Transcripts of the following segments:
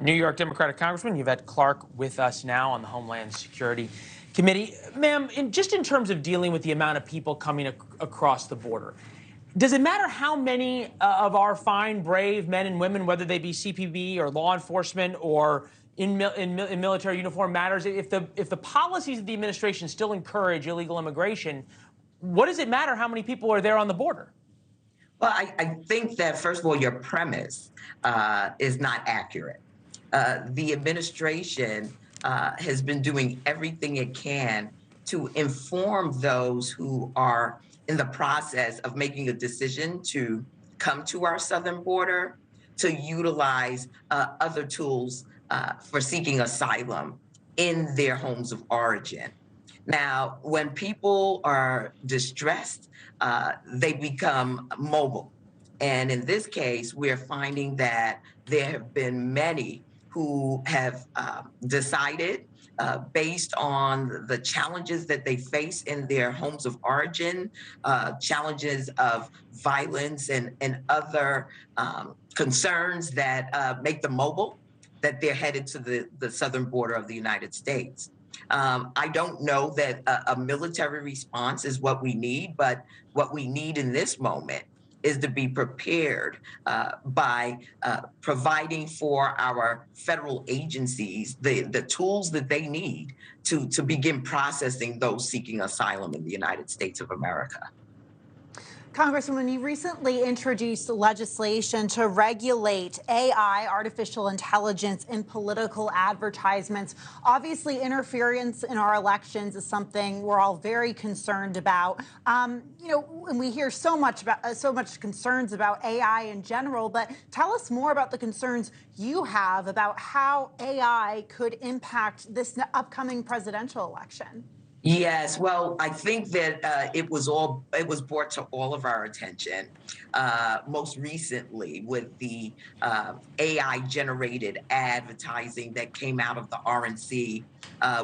New York Democratic Congressman Yvette Clarke with us now on the Homeland Security Committee. Ma'am, just in terms of dealing with the amount of people coming across the border, does it matter how many of our fine, brave men and women, whether they be CPB or law enforcement or in military uniform, matters? If the policies of the administration still encourage illegal immigration, what does it matter how many people are there on the border? Well, I think that, first of all, your premise is not accurate. The administration has been doing everything it can to inform those who are in the process of making a decision to come to our southern border to utilize other tools for seeking asylum in their homes of origin. Now, when people are distressed, they become mobile. And in this case, we're finding that there have been many who have decided, based on the challenges that they face in their homes of origin, challenges of violence and other concerns that make them mobile, that they're headed to the southern border of the United States. I don't know that a military response is what we need, but what we need in this moment is to be prepared by providing for our federal agencies the tools that they need to begin processing those seeking asylum in the United States of America. Congresswoman, you recently introduced legislation to regulate AI, artificial intelligence, in political advertisements. Obviously, interference in our elections is something we're all very concerned about. And we hear so much concerns about AI in general. But tell us more about the concerns you have about how AI could impact this upcoming presidential election. Yes, well, I think that it was brought to all of our attention, most recently with the AI-generated advertising that came out of the RNC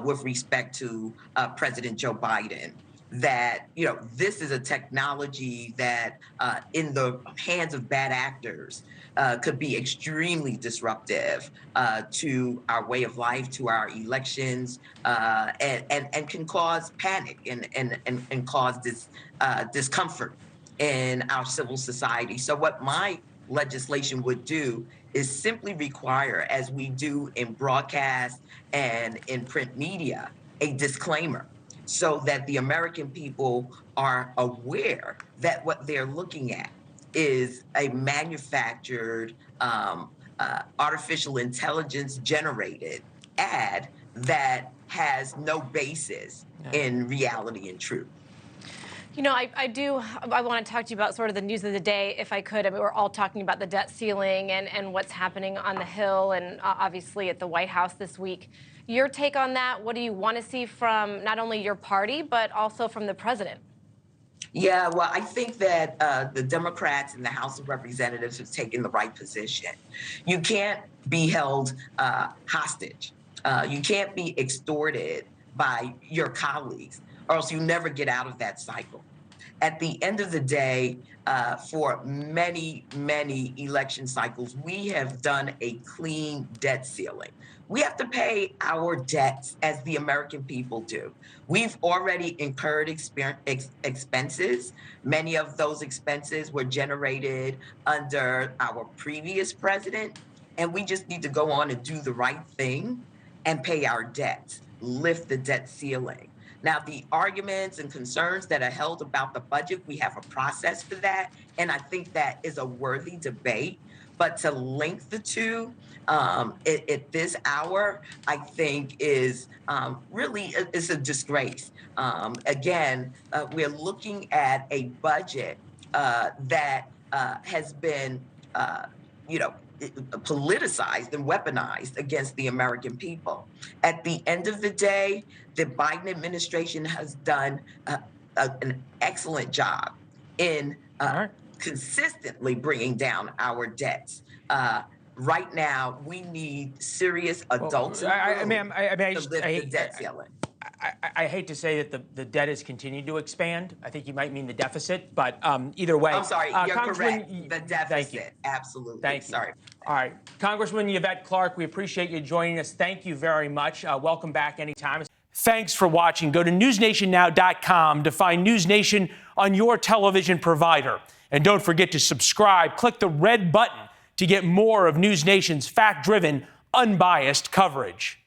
with respect to President Joe Biden. That, this is a technology that in the hands of bad actors could be extremely disruptive to our way of life, to our elections, and can cause panic and cause discomfort in our civil society. So what my legislation would do is simply require, as we do in broadcast and in print media, a disclaimer, so that the American people are aware that what they're looking at is a manufactured, artificial intelligence generated ad that has no basis in reality and truth. I want to talk to you about sort of the news of the day, if I could. I mean, we're all talking about the debt ceiling and what's happening on the Hill and obviously at the White House this week. Your take on that? What do you want to see from not only your party, but also from the president? Yeah, well, I think that the Democrats in the House of Representatives have taken the right position. You can't be held hostage. You can't be extorted by your colleagues, or else you never get out of that cycle. At the end of the day, for many, many election cycles, we have done a clean debt ceiling. We have to pay our debts as the American people do. We've already incurred expenses. Many of those expenses were generated under our previous president, and we just need to go on and do the right thing and pay our debts, lift the debt ceiling. Now, the arguments and concerns that are held about the budget, we have a process for that, and I think that is a worthy debate. But to link the two at this hour, I think is really it's a disgrace. Again, we're looking at a budget that has been, politicized and weaponized against the American people. At the end of the day, the Biden administration has done an excellent job in consistently bringing down our debts, Right now, we need serious adults in the room Ma'am, to lift the debt ceiling. I hate to say that the debt has continued to expand. I think you might mean the deficit, but either way. I'm sorry, you're correct. The deficit, thank you. Absolutely. Thank you. Sorry. All right, Congresswoman Yvette Clarke, we appreciate you joining us. Thank you very much. Welcome back anytime. Thanks for watching. Go to newsnationnow.com to find NewsNation on your television provider. And don't forget to subscribe. Click the red button to get more of NewsNation's fact-driven, unbiased coverage.